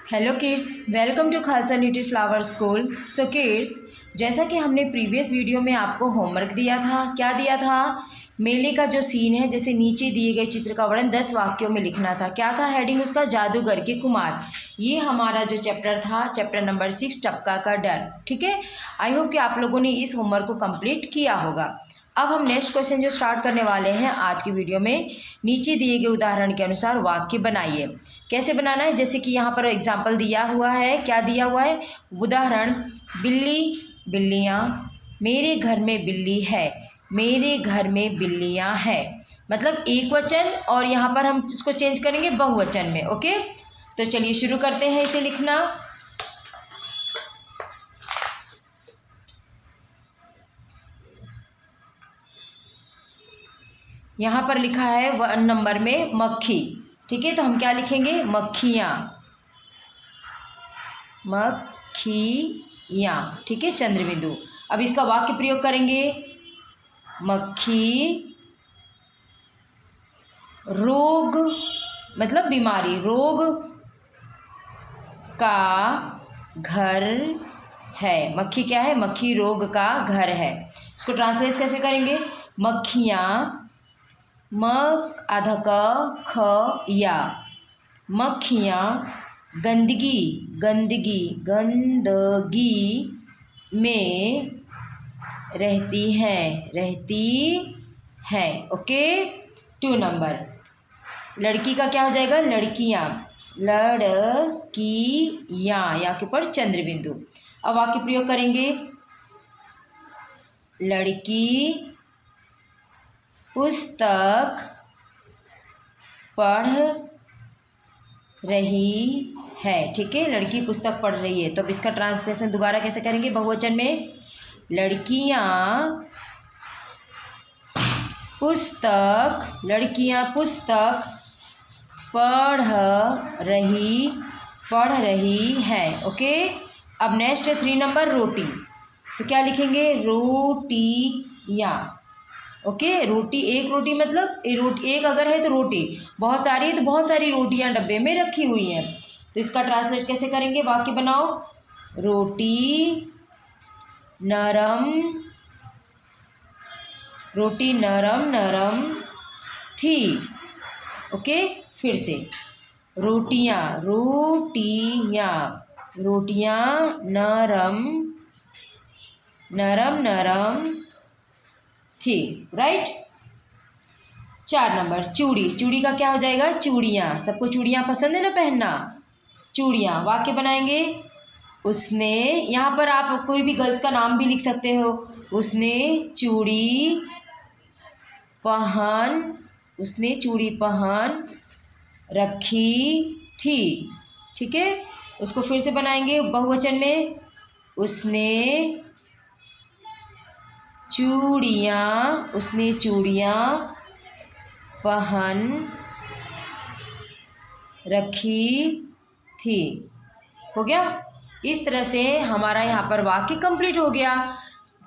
Hello kids, welcome to Khalsa little flower school. So kids, जैसा कि हमने प्रीवियस वीडियो में आपको होमवर्क दिया था, क्या दिया था? मेले का जो सीन है, जैसे नीचे दिए गए चित्र का वर्णन 10 वाक्यों में लिखना था। क्या था हेडिंग उसका? जादूगर के कुमार। ये हमारा जो चैप्टर था, चैप्टर नंबर 6, टपका का डर। ठीक है, आई होप कि आप लोगों ने इस होमवर्क को कंप्लीट किया होगा। अब हम नेक्स्ट क्वेश्चन जो स्टार्ट करने वाले हैं आज की वीडियो में, नीचे दिए गए उदाहरण के अनुसार वाक्य बनाइए। कैसे बनाना है? जैसे कि यहाँ पर एग्जाम्पल दिया हुआ है। क्या दिया हुआ है? उदाहरण, बिल्ली बिल्लियाँ, मेरे घर में बिल्ली है, मेरे घर में बिल्लियाँ हैं। मतलब एक वचन, और यहाँ पर हम इसको चेंज करेंगे बहुवचन में। ओके, तो चलिए शुरू करते हैं इसे लिखना। यहाँ पर लिखा है 1 नंबर में मक्खी। ठीक है, तो हम क्या लिखेंगे? मक्खियाँ, मक्खियाँ। ठीक है, चंद्र बिंदु। अब इसका वाक्य प्रयोग करेंगे। मक्खी रोग, मतलब बीमारी, रोग का घर है। मक्खी क्या है? मक्खी रोग का घर है। इसको ट्रांसलेट कैसे करेंगे? मक्खियाँ, मक आधा क ख या, मक्खियाँ गंदगी, गंदगी, गंदगी में रहती हैं, रहती हैं। ओके, 2 नंबर, लड़की का क्या हो जाएगा? लड़कियाँ, लड़कियाँ, यहाँ के ऊपर चंद्र बिंदु। अब वाक्य प्रयोग करेंगे। लड़की पुस्तक पढ़ रही है। ठीक है, लड़की पुस्तक पढ़ रही है। तो अब इसका ट्रांसलेशन दोबारा कैसे करेंगे बहुवचन में? लड़कियाँ पुस्तक, लड़कियाँ पुस्तक पढ़ रही है। ओके, अब नेक्स्ट 3 नंबर, रोटी। तो क्या लिखेंगे? रोटियाँ। ओके, रोटी, एक रोटी मतलब एक अगर है तो रोटी, बहुत सारी है तो बहुत सारी रोटियां डब्बे में रखी हुई हैं। तो इसका ट्रांसलेट कैसे करेंगे? वाक्य बनाओ। रोटी नरम, रोटी नरम नरम थी। ओके, फिर से, रोटियां, रोटियां, रोटियां नरम नरम नरम थी। राइट। 4 नंबर, चूड़ी। चूड़ी का क्या हो जाएगा? चूड़ियाँ। सबको चूड़ियाँ पसंद है ना पहनना? चूड़ियाँ। वाक्य बनाएंगे। उसने, यहाँ पर आप कोई भी गर्ल्स का नाम भी लिख सकते हो। उसने चूड़ी पहन, उसने चूड़ी पहन रखी थी। ठीक है, उसको फिर से बनाएंगे बहुवचन में। उसने चूड़ियाँ, उसने चूड़ियाँ पहन रखी थी। हो गया। इस तरह से हमारा यहाँ पर वाक्य कंप्लीट हो गया।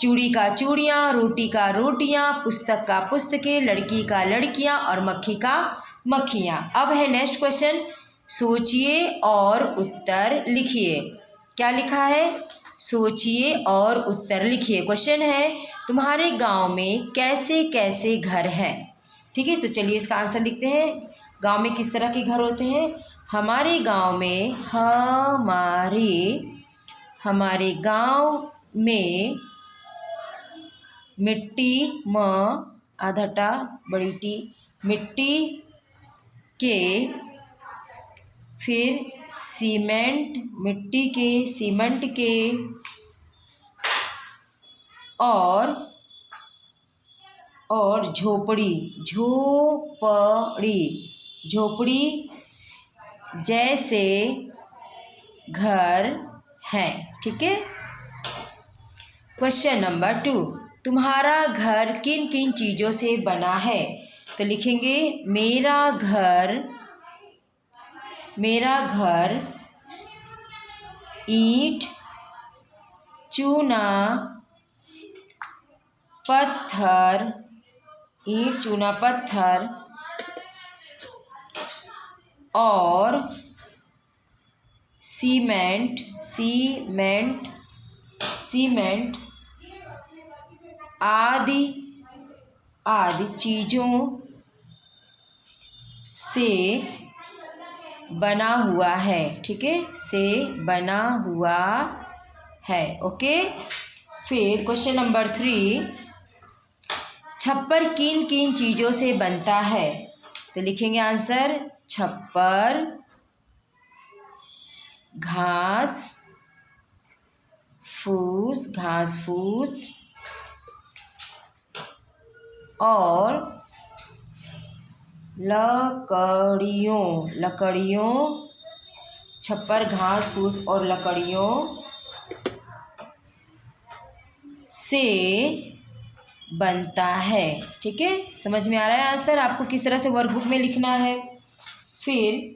चूड़ी का चूड़ियाँ, रोटी का रोटियाँ, पुस्तक का पुस्तकें, लड़की का लड़कियाँ और मक्खी का मक्खियाँ। अब है नेक्स्ट क्वेश्चन, सोचिए और उत्तर लिखिए। क्या लिखा है? सोचिए और उत्तर लिखिए। क्वेश्चन है, तुम्हारे गांव में कैसे कैसे घर हैं? ठीक है, तो चलिए इसका आंसर लिखते हैं। गांव में किस तरह के घर होते हैं? हमारे गांव में, हमारे गांव में मिट्टी, म आधा टा बड़ी टी, मिट्टी के, फिर सीमेंट, मिट्टी के, सीमेंट के, और झोपड़ी, झोपड़ी जैसे घर हैं। ठीक है। क्वेश्चन नंबर 2, तुम्हारा घर किन किन चीज़ों से बना है? तो लिखेंगे, मेरा घर ईंट, चूना, पत्थर, ईंट, चूना, पत्थर और सीमेंट सीमेंट सीमेंट आदि आदि चीज़ों से बना हुआ है। ठीक है, से बना हुआ है। ओके, फिर क्वेश्चन नंबर 3, छप्पर किन किन चीज़ों से बनता है? तो लिखेंगे आंसर, छप्पर घास फूस और लकड़ियों छप्पर घास फूस और लकड़ियों से बनता है। ठीक है, समझ में आ रहा है आंसर आपको किस तरह से वर्कबुक में लिखना है। फिर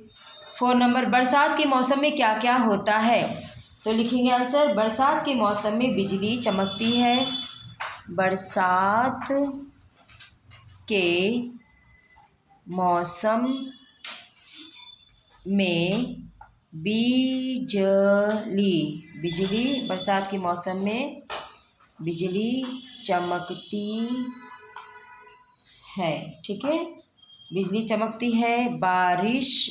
4 नंबर, बरसात के मौसम में क्या क्या होता है? तो लिखेंगे आंसर, बरसात के मौसम में बिजली चमकती है। बरसात के मौसम में बिजली बरसात के मौसम में बिजली चमकती है। ठीक है, बिजली चमकती है। बारिश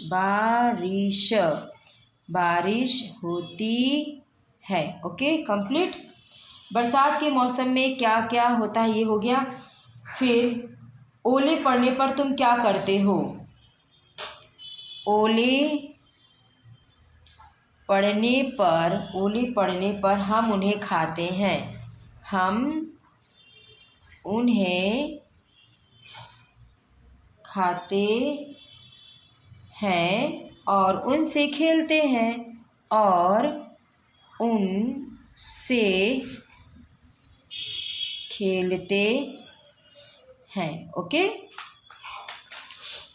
होती है। Okay, complete. बरसात के मौसम में क्या क्या होता है, ये हो गया। फिर ओले पड़ने पर तुम क्या करते हो? ओले पड़ने पर हम उन्हें खाते हैं। हम उन्हें खाते हैं और उनसे खेलते हैं ओके,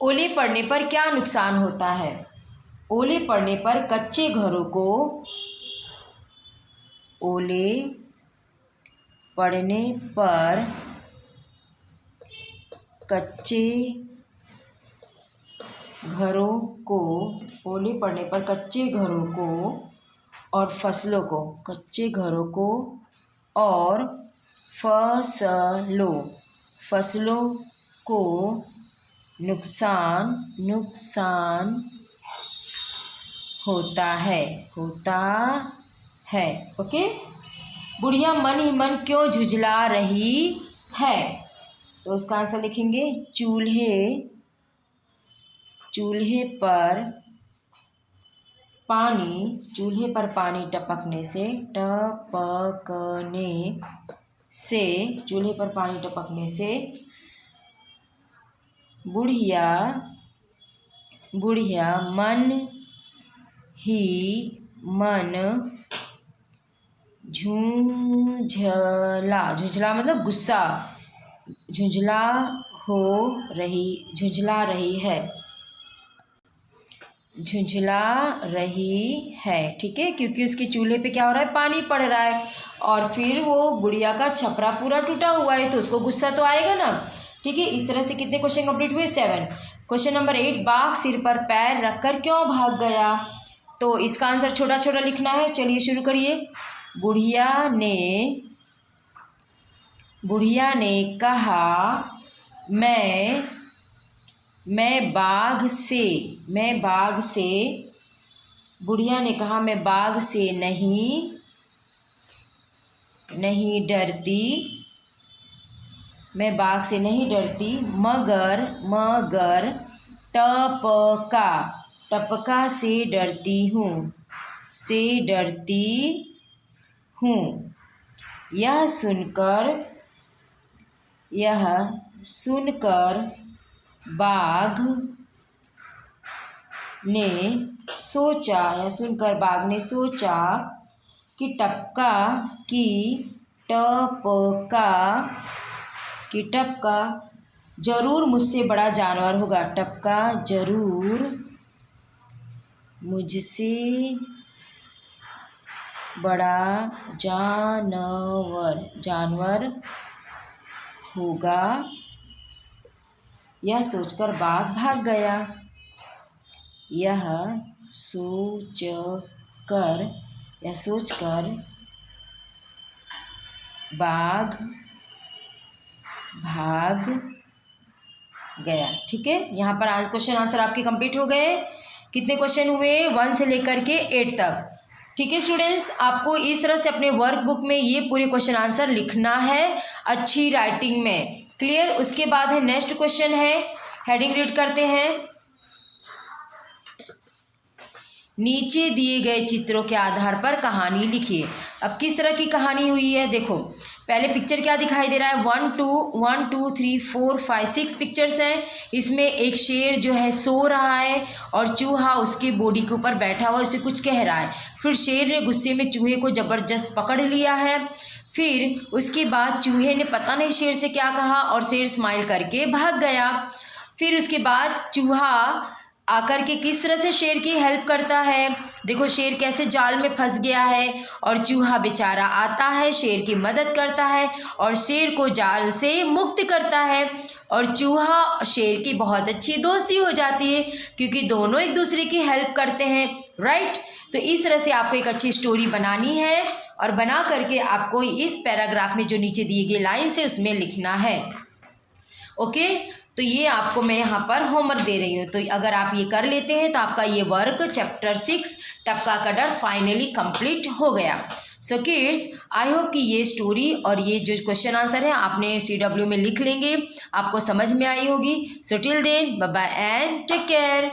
ओले पड़ने पर क्या नुकसान होता है? ओले पड़ने पर कच्चे घरों को ओले पड़ने पर कच्चे घरों को और फसलों को नुकसान होता है। ओके, बुढ़िया मन ही मन क्यों झुंझला रही है? तो उसका आंसर लिखेंगे, चूल्हे पर पानी टपकने से बुढ़िया मन ही मन झुंझला मतलब गुस्सा, झुंझला रही है। ठीक है, क्योंकि उसके चूल्हे पे क्या हो रहा है, पानी पड़ रहा है और फिर वो बुढ़िया का छपरा पूरा टूटा हुआ है, तो उसको गुस्सा तो आएगा ना। ठीक है, इस तरह से कितने क्वेश्चन कंप्लीट हुए? 7। क्वेश्चन नंबर 8, बाघ सिर पर पैर रखकर क्यों भाग गया? तो इसका आंसर छोटा छोटा लिखना है। चलिए शुरू करिए। बुढ़िया ने कहा, मैं बाघ से बुढ़िया ने कहा, मैं बाघ से नहीं डरती, मगर टपका से डरती हूँ। यह सुनकर बाघ ने सोचा कि टपका जरूर मुझसे बड़ा जानवर होगा। टपका जरूर मुझसे बड़ा जानवर होगा। यह सोचकर बाघ भाग गया। यह सोचकर कर या सोच कर बाघ भाग गया। ठीक है, यहाँ पर आज क्वेश्चन आंसर आपके कंप्लीट हो गए। कितने क्वेश्चन हुए? 1 से लेकर के 8 तक। ठीक है स्टूडेंट्स, आपको इस तरह से अपने वर्कबुक में ये पूरे क्वेश्चन आंसर लिखना है अच्छी राइटिंग में। क्लियर? उसके बाद है नेक्स्ट क्वेश्चन है, हेडिंग रीड करते हैं। नीचे दिए गए चित्रों के आधार पर कहानी लिखिए। अब किस तरह की कहानी हुई है देखो, पहले पिक्चर क्या दिखाई दे रहा है, 1 2 3 4 5 6 पिक्चर्स हैं। इसमें एक शेर जो है सो रहा है और चूहा उसकी बॉडी के ऊपर बैठा हुआ उसे कुछ कह रहा है। फिर शेर ने गुस्से में चूहे को ज़बरदस्त पकड़ लिया है। फिर उसके बाद चूहे ने पता नहीं शेर से क्या कहा और शेर स्माइल करके भाग गया। फिर उसके बाद चूहा आकर के किस तरह से शेर की हेल्प करता है, देखो शेर कैसे जाल में फंस गया है और चूहा बेचारा आता है, शेर की मदद करता है और शेर को जाल से मुक्त करता है और चूहा और शेर की बहुत अच्छी दोस्ती हो जाती है क्योंकि दोनों एक दूसरे की हेल्प करते हैं। राइट? तो इस तरह से आपको एक अच्छी स्टोरी बनानी है और बना करके आपको इस पैराग्राफ में जो नीचे दिए गए लाइन्स है उसमें लिखना है। ओके, तो ये आपको मैं यहाँ पर होमवर्क दे रही हूँ। तो अगर आप ये कर लेते हैं तो आपका ये वर्क चैप्टर 6 टपका का डर फाइनली कंप्लीट हो गया। सो किड्स, आई होप कि ये स्टोरी और ये जो क्वेश्चन आंसर है आपने CW में लिख लेंगे, आपको समझ में आई होगी। So till then bye bye and take care.